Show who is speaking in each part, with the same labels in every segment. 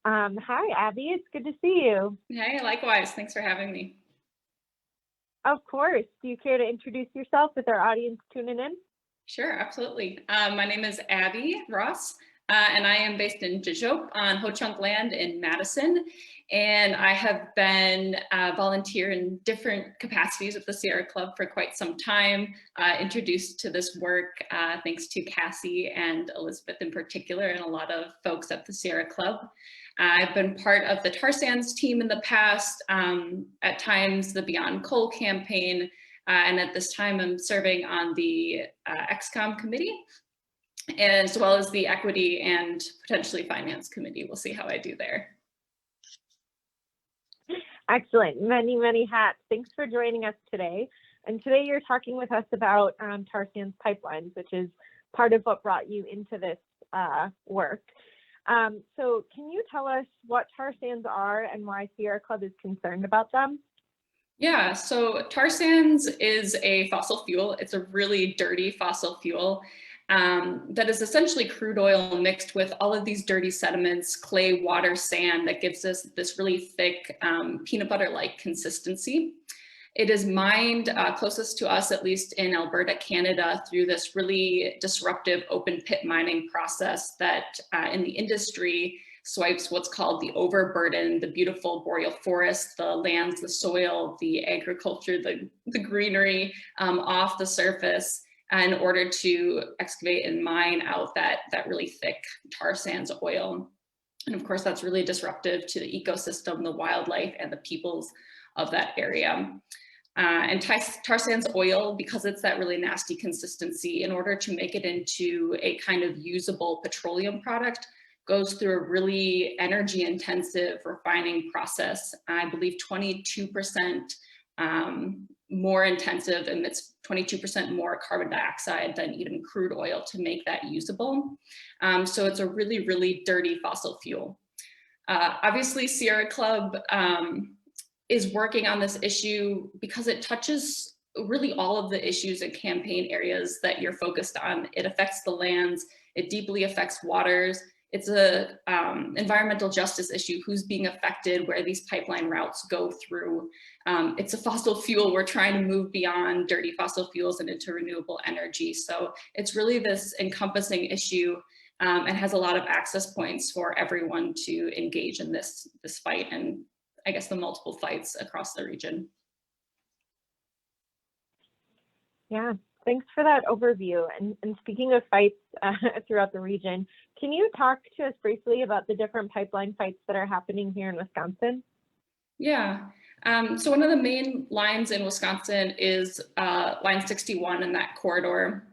Speaker 1: Hi, Abby. It's good to see you.
Speaker 2: Hey, likewise. Thanks for having me.
Speaker 1: Of course. Do you care to introduce yourself with our audience tuning in?
Speaker 2: Sure, absolutely. My name is Abby Ross, and I am based in Jijop on Ho Chunk land in Madison. And I have been volunteer in different capacities with the Sierra Club for quite some time. Introduced to this work thanks to Cassie and Elizabeth in particular, and a lot of folks at the Sierra Club. I've been part of the tar sands team in the past, at times the Beyond Coal campaign, and at this time, I'm serving on the XCOM committee, as well as the equity and potentially finance committee. We'll see how I do there.
Speaker 1: Excellent. Many, many hats. Thanks for joining us today. And today you're talking with us about tar sands pipelines, which is part of what brought you into this work. So can you tell us what tar sands are and why Sierra Club is concerned about them?
Speaker 2: Yeah, so tar sands is a fossil fuel. It's a really dirty fossil fuel that is essentially crude oil mixed with all of these dirty sediments, clay, water, sand that gives us this really thick peanut butter-like consistency. It is mined closest to us, at least in Alberta, Canada, through this really disruptive open pit mining process that in the industry swipes what's called the overburden, the beautiful boreal forest, the lands, the soil, the agriculture, the greenery off the surface in order to excavate and mine out that really thick tar sands oil. And of course, that's really disruptive to the ecosystem, the wildlife, and the peoples of that area. And tar sands oil, because it's that really nasty consistency, in order to make it into a kind of usable petroleum product, goes through a really energy intensive refining process. I believe 22% more intensive, emits 22% more carbon dioxide than even crude oil to make that usable. So it's a really, really dirty fossil fuel. Obviously, Sierra Club is working on this issue because it touches really all of the issues and campaign areas that you're focused on. It affects the lands, it deeply affects waters. It's a environmental justice issue, who's being affected, where these pipeline routes go through. It's a fossil fuel. We're trying to move beyond dirty fossil fuels and into renewable energy. So it's really this encompassing issue, and has a lot of access points for everyone to engage in this fight, and I guess the multiple fights across the region.
Speaker 1: Yeah, thanks for that overview. And speaking of fights throughout the region, can you talk to us briefly about the different pipeline fights that are happening here in Wisconsin?
Speaker 2: Yeah. So one of the main lines in Wisconsin is line 61 in that corridor.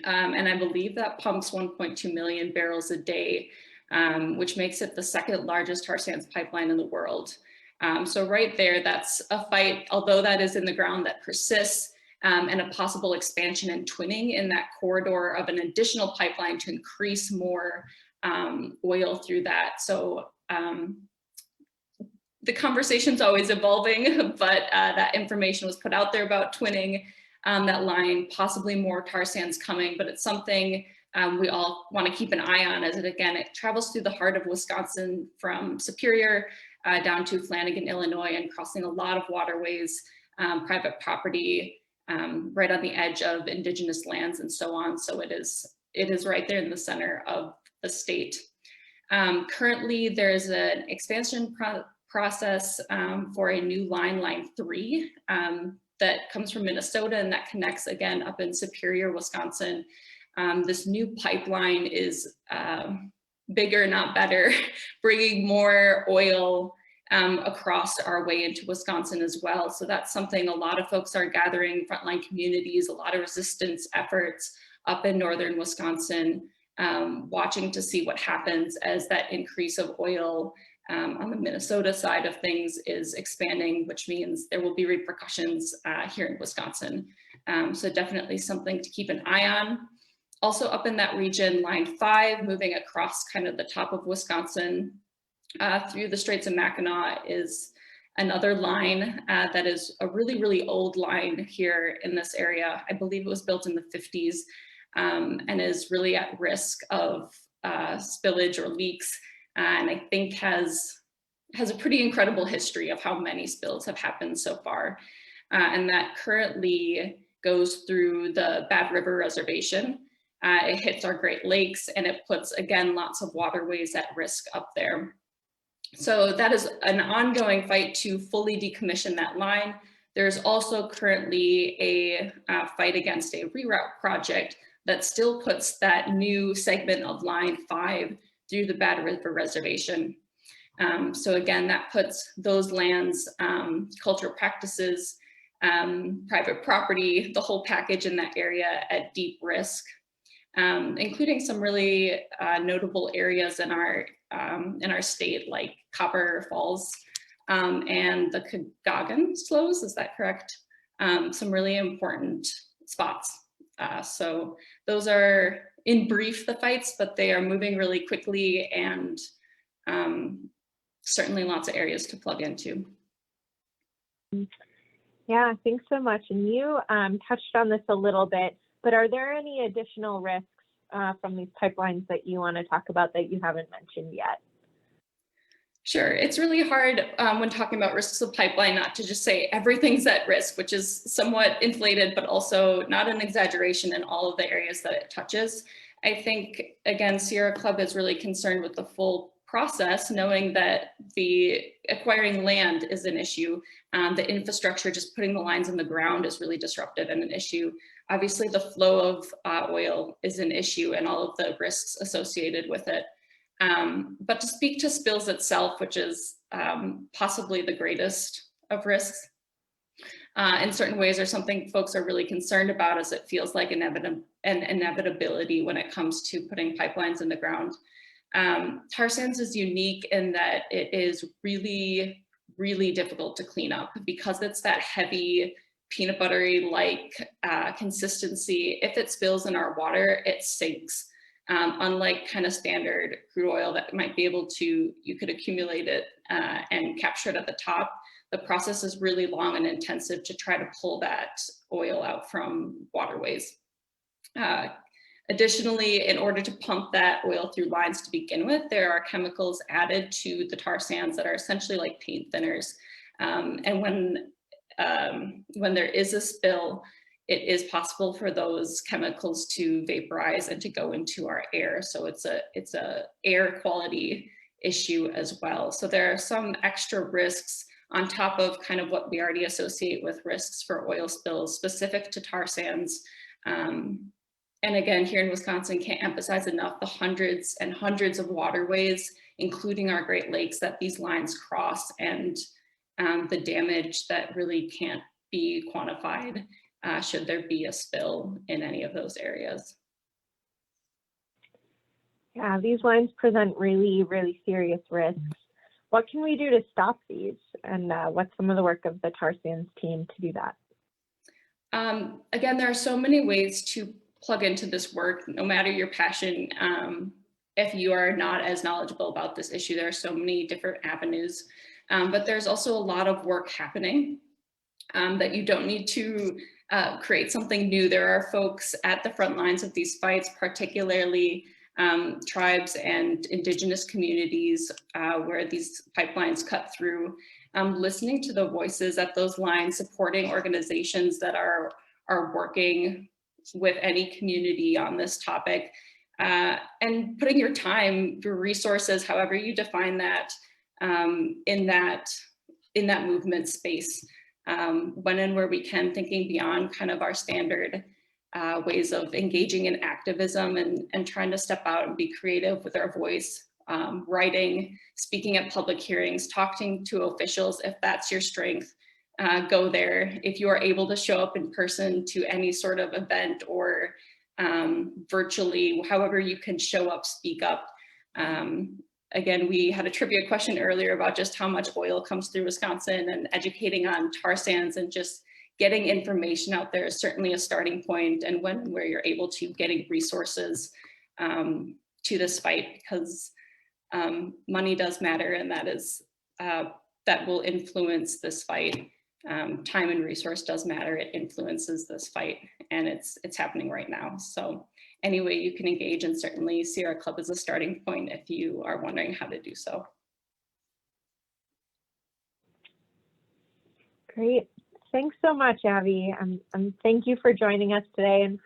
Speaker 2: And I believe that pumps 1.2 million barrels a day, which makes it the second largest tar sands pipeline in the world. So right there, that's a fight, although that is in the ground, that persists, and a possible expansion and twinning in that corridor of an additional pipeline to increase more oil through that. So the conversation's always evolving, but that information was put out there about twinning that line, possibly more tar sands coming, but it's something we all want to keep an eye on, as it travels through the heart of Wisconsin from Superior down to Flanagan, Illinois, and crossing a lot of waterways, private property, right on the edge of indigenous lands and so on. So it is right there in the center of the state. Currently, there's an expansion process for a new line, line 3, that comes from Minnesota, and that connects again up in Superior, Wisconsin. This new pipeline is bigger, not better, bringing more oil across our way into Wisconsin as well. So that's something a lot of folks are gathering, frontline communities, a lot of resistance efforts up in northern Wisconsin, watching to see what happens as that increase of oil on the Minnesota side of things is expanding, which means there will be repercussions here in Wisconsin. So definitely something to keep an eye on. Also up in that region, line 5, moving across kind of the top of Wisconsin through the Straits of Mackinac, is another line that is a really, really old line here in this area. I believe it was built in the 50s, and is really at risk of spillage or leaks. and I think has a pretty incredible history of how many spills have happened so far. And that currently goes through the Bad River Reservation. It hits our Great Lakes, and it puts, again, lots of waterways at risk up there. So that is an ongoing fight to fully decommission that line. There's also currently a fight against a reroute project that still puts that new segment of Line 5 through the Bad River Reservation. So again, that puts those lands, cultural practices, private property, the whole package in that area at deep risk, including some really notable areas in our state, like Copper Falls and the Cadogan Slows, is that correct? Some really important spots. So those are, in brief, the fights, but they are moving really quickly, and certainly lots of areas to plug into.
Speaker 1: Yeah, thanks so much. And you touched on this a little bit, but are there any additional risks from these pipelines that you want to talk about that you haven't mentioned yet?
Speaker 2: Sure, it's really hard when talking about risks of pipeline not to just say everything's at risk, which is somewhat inflated, but also not an exaggeration in all of the areas that it touches. I think, again, Sierra Club is really concerned with the full process, knowing that the acquiring land is an issue. The infrastructure, just putting the lines in the ground, is really disruptive and an issue. Obviously, the flow of oil is an issue and all of the risks associated with it. But to speak to spills itself, which is possibly the greatest of risks, in certain ways are something folks are really concerned about, as it feels like an inevitability when it comes to putting pipelines in the ground. Tar sands is unique in that it is really, really difficult to clean up because it's that heavy peanut buttery-like consistency. If it spills in our water, it sinks. Unlike kind of standard crude oil that might be able to, you could accumulate it and capture it at the top. The process is really long and intensive to try to pull that oil out from waterways. Additionally, in order to pump that oil through lines to begin with, there are chemicals added to the tar sands that are essentially like paint thinners. And when there is a spill, it is possible for those chemicals to vaporize and to go into our air. So it's a air quality issue as well. So there are some extra risks on top of kind of what we already associate with risks for oil spills specific to tar sands. And again, here in Wisconsin, can't emphasize enough the hundreds and hundreds of waterways, including our Great Lakes, that these lines cross, and the damage that really can't be quantified should there be a spill in any of those areas.
Speaker 1: Yeah, these lines present really, really serious risks. What can we do to stop these? And what's some of the work of the tar sands team to do that?
Speaker 2: Again, there are so many ways to plug into this work, no matter your passion. If you are not as knowledgeable about this issue, there are so many different avenues, but there's also a lot of work happening that you don't need to create something new. There are folks at the front lines of these fights, particularly tribes and indigenous communities where these pipelines cut through, listening to the voices at those lines, supporting organizations that are working with any community on this topic, and putting your time, your resources, however you define that, in that movement space, when and where we can, thinking beyond kind of our standard ways of engaging in activism and trying to step out and be creative with our voice, writing, speaking at public hearings, talking to officials. If that's your strength, go there. If you are able to show up in person to any sort of event or virtually, however you can show up, speak up. Again, we had a trivia question earlier about just how much oil comes through Wisconsin, and educating on tar sands and just getting information out there is certainly a starting point, and where you're able to, getting resources to this fight, because money does matter, and that will influence this fight. Time and resource does matter. It influences this fight, and it's happening right now. So any way you can engage, and certainly Sierra Club is a starting point if you are wondering how to do so.
Speaker 1: Great. Thanks so much, Abby. And thank you for joining us today and